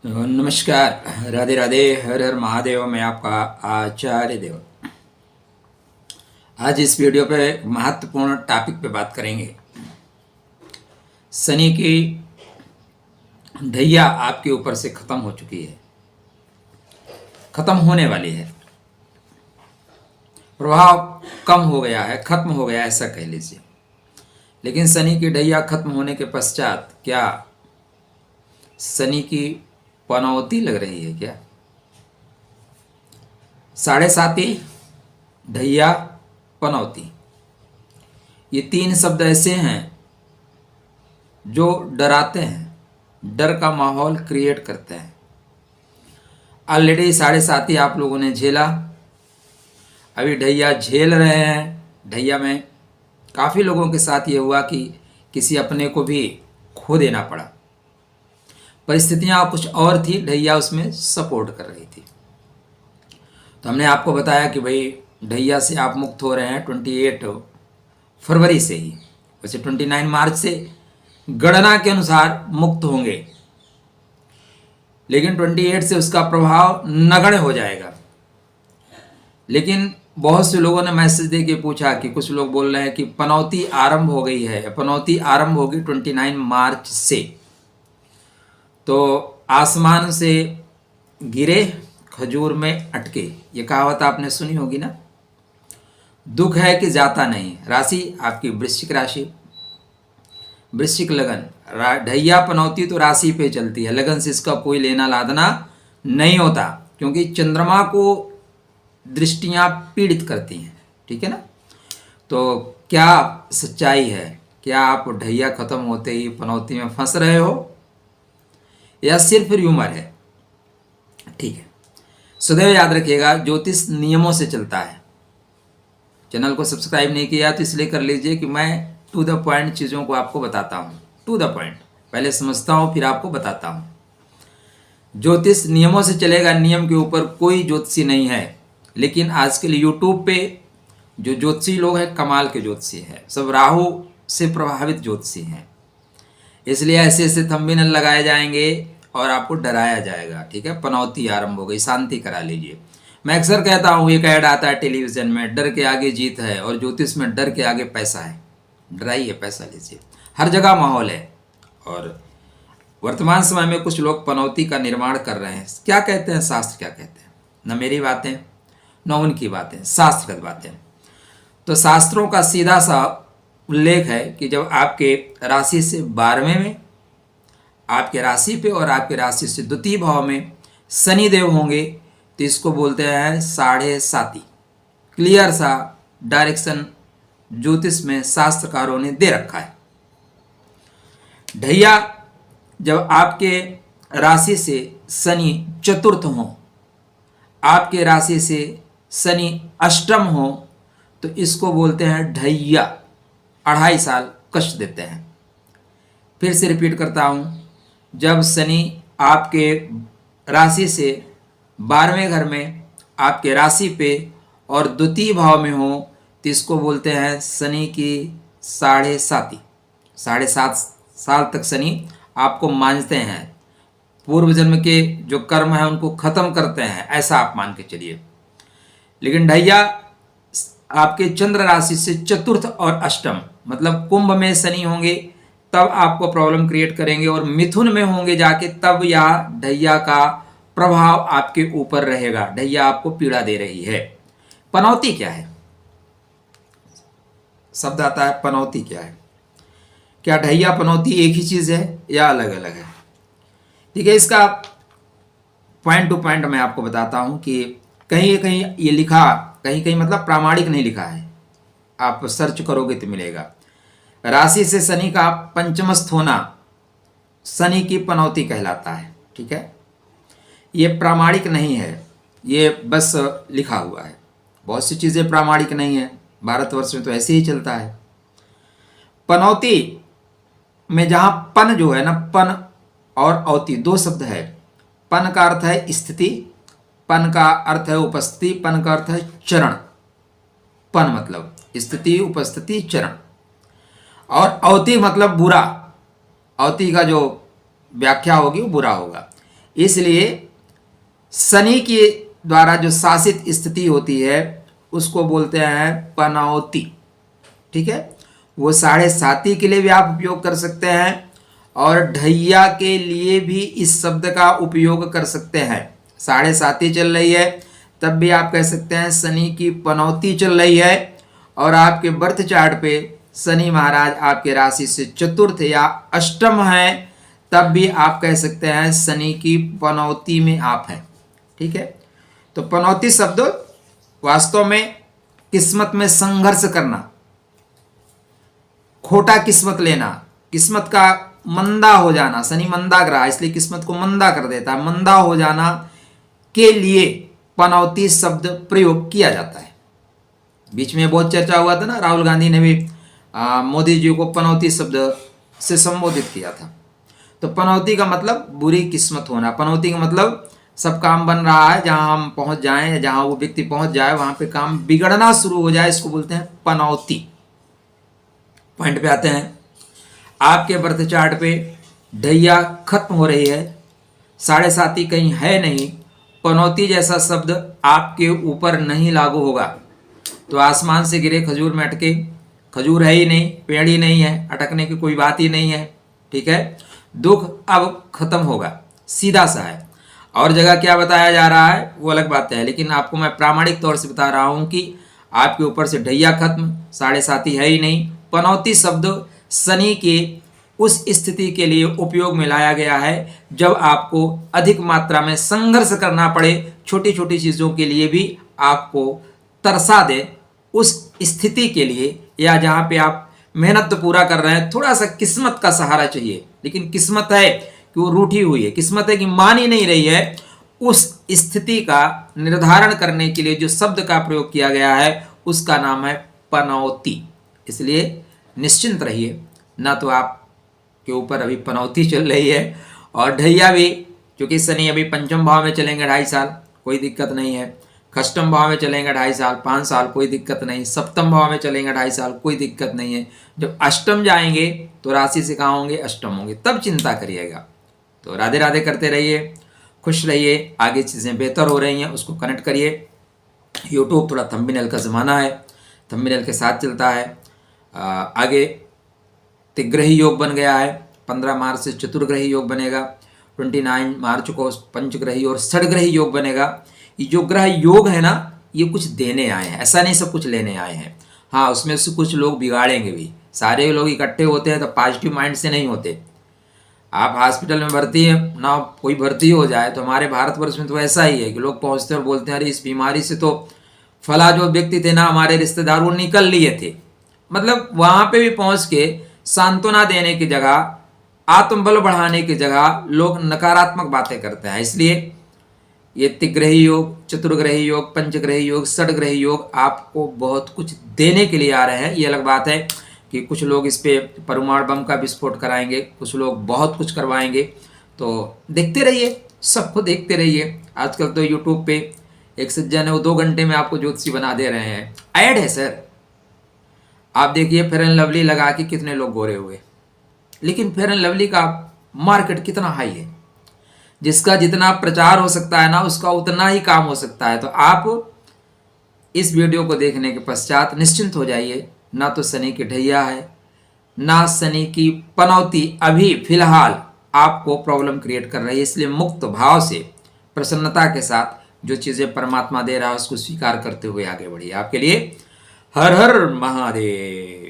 नमस्कार, राधे राधे, हर हर महादेव। मैं आपका आचार्य देव। आज इस वीडियो पे महत्वपूर्ण टॉपिक पे बात करेंगे। शनि की ढैया आपके ऊपर से खत्म हो चुकी है, खत्म होने वाली है। प्रभाव कम हो गया है, खत्म हो गया, ऐसा कह लीजिए। लेकिन शनि की ढैया खत्म होने के पश्चात क्या शनि की पनौती लग रही है? क्या साढ़े साती, ढैया, पनौती, ये तीन शब्द ऐसे हैं जो डराते हैं, डर का माहौल क्रिएट करते हैं। ऑलरेडी साढ़े साती आप लोगों ने झेला, अभी ढैया झेल रहे हैं। ढैया में काफ़ी लोगों के साथ ये हुआ कि किसी अपने को भी खो देना पड़ा। परिस्थितियाँ कुछ और थी, ढैया उसमें सपोर्ट कर रही थी। तो हमने आपको बताया कि भाई ढैया से आप मुक्त हो रहे हैं 28 फरवरी से ही। वैसे 29 मार्च से गणना के अनुसार मुक्त होंगे, लेकिन 28 से उसका प्रभाव नगण्य हो जाएगा। लेकिन बहुत से लोगों ने मैसेज दे के पूछा कि कुछ लोग बोल रहे हैं कि पनौती आरंभ हो गई है। पनौती आरंभ होगी 29 मार्च से। तो आसमान से गिरे खजूर में अटके, ये कहावत आपने सुनी होगी ना। दुख है कि जाता नहीं। राशि आपकी वृश्चिक राशि, वृश्चिक लगन। ढैया पनौती तो राशि पे चलती है, लगन से इसका कोई लेना लादना नहीं होता, क्योंकि चंद्रमा को दृष्टियां पीड़ित करती हैं। ठीक है ना। तो क्या सच्चाई है? क्या आप ढैया खत्म होते ही पनौती में फंस रहे हो, या सिर्फ र्यूमर है? ठीक है, सदैव याद रखिएगा, ज्योतिष नियमों से चलता है। चैनल को सब्सक्राइब नहीं किया तो इसलिए कर लीजिए कि मैं टू द पॉइंट चीज़ों को आपको बताता हूँ। टू द पॉइंट, पहले समझता हूँ फिर आपको बताता हूँ। ज्योतिष नियमों से चलेगा, नियम के ऊपर कोई ज्योतिषी नहीं है। लेकिन आजकल यूट्यूब पे जो ज्योतिषी लोग हैं, कमाल के ज्योतिषी हैं, सब राहु से प्रभावित ज्योतिषी हैं। इसलिए ऐसे ऐसे थंबनेल लगाए जाएंगे और आपको डराया जाएगा। ठीक है, पनौती आरंभ हो गई, शांति करा लीजिए। मैं अक्सर कहता हूँ, एक ऐड आता है टेलीविजन में, डर के आगे जीत है, और ज्योतिष में डर के आगे पैसा है। डराइए, पैसा लीजिए। हर जगह माहौल है। और वर्तमान समय में कुछ लोग पनौती का निर्माण कर रहे हैं। क्या कहते हैं शास्त्र, क्या कहते हैं? न मेरी बातें न उनकी बातें, शास्त्रगत बातें। तो शास्त्रों का सीधा सा उल्लेख है कि जब आपके राशि से 12वें में, आपके राशि पे और आपके राशि से द्वितीय भाव में शनि देव होंगे, तो इसको बोलते हैं साढ़े साती। क्लियर सा डायरेक्शन ज्योतिष में शास्त्रकारों ने दे रखा है। ढैया जब आपके राशि से शनि चतुर्थ हो, आपके राशि से शनि अष्टम हो, तो इसको बोलते हैं ढैया। 2.5 साल कष्ट देते हैं। फिर से रिपीट करता हूँ, जब शनि आपके राशि से 12वें घर में, आपके राशि पे और द्वितीय भाव में हो, तो इसको बोलते हैं शनि की साढ़े साती। 7.5 साल तक शनि आपको मांझते हैं, पूर्व जन्म के जो कर्म है उनको खत्म करते हैं, ऐसा आप मान के चलिए। लेकिन ढैया आपके चंद्र राशि से चतुर्थ और अष्टम, मतलब कुंभ में शनि होंगे तब आपको प्रॉब्लम क्रिएट करेंगे, और मिथुन में होंगे जाके तब यह ढैया का प्रभाव आपके ऊपर रहेगा। ढैया आपको पीड़ा दे रही है। पनौती क्या है? शब्द आता है पनौती क्या है। क्या ढैया पनौती एक ही चीज है या अलग अलग है? ठीक है, इसका पॉइंट टू पॉइंट मैं आपको बताता हूं कि कहीं कहीं ये लिखा, कहीं कहीं मतलब प्रामाणिक नहीं लिखा है, आप सर्च करोगे तो मिलेगा। राशि से शनि का पंचमस्थ होना शनि की पनौती कहलाता है। ठीक है, ये प्रामाणिक नहीं है, ये बस लिखा हुआ है। बहुत सी चीज़ें प्रामाणिक नहीं है, भारतवर्ष में तो ऐसे ही चलता है। पनौती में जहाँ पन जो है ना, पन और औती दो शब्द है। पन का अर्थ है स्थिति, पन का अर्थ है उपस्थिति, पन का अर्थ है चरण। पन मतलब स्थिति, उपस्थिति, चरण। और अवति मतलब बुरा। अवति का जो व्याख्या होगी वो बुरा होगा। इसलिए शनि के द्वारा जो शासित स्थिति होती है उसको बोलते हैं पनौती। ठीक है, वो 7.5 के लिए भी आप उपयोग कर सकते हैं और ढैया के लिए भी इस शब्द का उपयोग कर सकते हैं। 7.5 चल रही है तब भी आप कह सकते हैं शनि की पनौती चल रही है, और आपके बर्थ चार्ट पे शनि महाराज आपके राशि से चतुर्थ या अष्टम है तब भी आप कह सकते हैं शनि की पनौती में आप हैं। ठीक है, तो पनौती शब्द वास्तव में किस्मत में संघर्ष करना, खोटा किस्मत लेना, किस्मत का मंदा हो जाना। शनि मंदा ग्रह इसलिए किस्मत को मंदा कर देता है। मंदा हो जाना के लिए पनौती शब्द प्रयोग किया जाता है। बीच में बहुत चर्चा हुआ था ना, राहुल गांधी ने भी मोदी जी को पनौती शब्द से संबोधित किया था। तो पनौती का मतलब बुरी किस्मत होना। पनौती का मतलब सब काम बन रहा है, जहां हम पहुंच जाएं, जहां वो व्यक्ति पहुंच जाए वहां पे काम बिगड़ना शुरू हो जाए, इसको बोलते हैं पनौती। पॉइंट पे आते हैं। आपके बर्थ चार्ट पे ढैया खत्म हो रही है, 7.5 कहीं है नहीं, पनौती जैसा शब्द आपके ऊपर नहीं लागू होगा। तो आसमान से गिरे खजूर में अटके, खजूर है ही नहीं, पेड़ ही नहीं है, अटकने की कोई बात ही नहीं है। ठीक है, दुख अब खत्म होगा, सीधा सा है। और जगह क्या बताया जा रहा है वो अलग बात है, लेकिन आपको मैं प्रामाणिक तौर से बता रहा हूं कि आपके ऊपर से ढैया खत्म, 7.5 है ही नहीं। पनौती शब्द शनि के उस स्थिति के लिए उपयोग में लाया गया है जब आपको अधिक मात्रा में संघर्ष करना पड़े, छोटी छोटी चीज़ों के लिए भी आपको तरसा दे, उस स्थिति के लिए, या जहाँ पे आप मेहनत तो पूरा कर रहे हैं, थोड़ा सा किस्मत का सहारा चाहिए, लेकिन किस्मत है कि वो रूठी हुई है, किस्मत है कि मान ही नहीं रही है, उस स्थिति का निर्धारण करने के लिए जो शब्द का प्रयोग किया गया है उसका नाम है पनौती। इसलिए निश्चिंत रहिए, ना तो आप के ऊपर अभी पनौती चल रही है और ढैया भी, क्योंकि शनि अभी पंचम भाव में चलेंगे 2.5 साल, कोई दिक्कत नहीं है। षष्टम भाव में चलेंगे 2.5 साल, 5 साल, कोई दिक्कत नहीं। सप्तम भाव में चलेंगे 2.5 साल, कोई दिक्कत नहीं है। जब अष्टम जाएंगे तो राशि से कहाँ होंगे, अष्टम होंगे, तब चिंता करिएगा। तो राधे राधे करते रहिए, खुश रहिए, आगे चीज़ें बेहतर हो रही हैं उसको कनेक्ट करिए। यूट्यूब थोड़ा थंबनेल का ज़माना है, थंबनेल के साथ चलता है। आगे त्रिग्रही योग बन गया है, 15 मार्च से चतुर्ग्रही योग बनेगा, 29 मार्च को पंचग्रही और षडग्रही योग बनेगा। ये जो ग्रह योग है ना, ये कुछ देने आए हैं, ऐसा नहीं सब कुछ लेने आए हैं। हाँ, उसमें से कुछ लोग बिगाड़ेंगे भी। सारे लोग इकट्ठे होते हैं तो पॉजिटिव माइंड से नहीं होते। आप हॉस्पिटल में भर्ती है ना, कोई भर्ती हो जाए तो हमारे भारतवर्ष में तो ऐसा ही है कि लोग पहुंचते और बोलते हैं अरे इस बीमारी से तो फला जो व्यक्ति थे ना, हमारे रिश्तेदार, वो निकल लिए थे। मतलब वहां पे भी पहुंच के सांत्वना देने की जगह, आत्मबल बढ़ाने की जगह लोग नकारात्मक बातें करते हैं। इसलिए ये त्रिग्रही योग, चतुर्ग्रही योग, पंचग्रही योग, षडग्रही योग आपको बहुत कुछ देने के लिए आ रहे हैं। ये अलग बात है कि कुछ लोग इस पे परमाणु बम का विस्फोट कराएंगे, कुछ लोग बहुत कुछ करवाएंगे। तो देखते रहिए, सबको देखते रहिए। आजकल तो यूट्यूब पे एक सज्जन है, वो 2 घंटे में आपको ज्योतिषी बना दे रहे हैं। ऐड है सर, आप देखिए फेयर एंड लवली लगा के कितने लोग गोरे हुए, लेकिन फेयर एंड लवली का मार्केट कितना हाई है। जिसका जितना प्रचार हो सकता है ना, उसका उतना ही काम हो सकता है। तो आप इस वीडियो को देखने के पश्चात निश्चिंत हो जाइए, ना तो शनि की ढैया है, ना शनि की पनौती अभी फिलहाल आपको प्रॉब्लम क्रिएट कर रही है। इसलिए मुक्त भाव से, प्रसन्नता के साथ जो चीज़ें परमात्मा दे रहा है उसको स्वीकार करते हुए आगे बढ़िए। आपके लिए हर हर महादेव।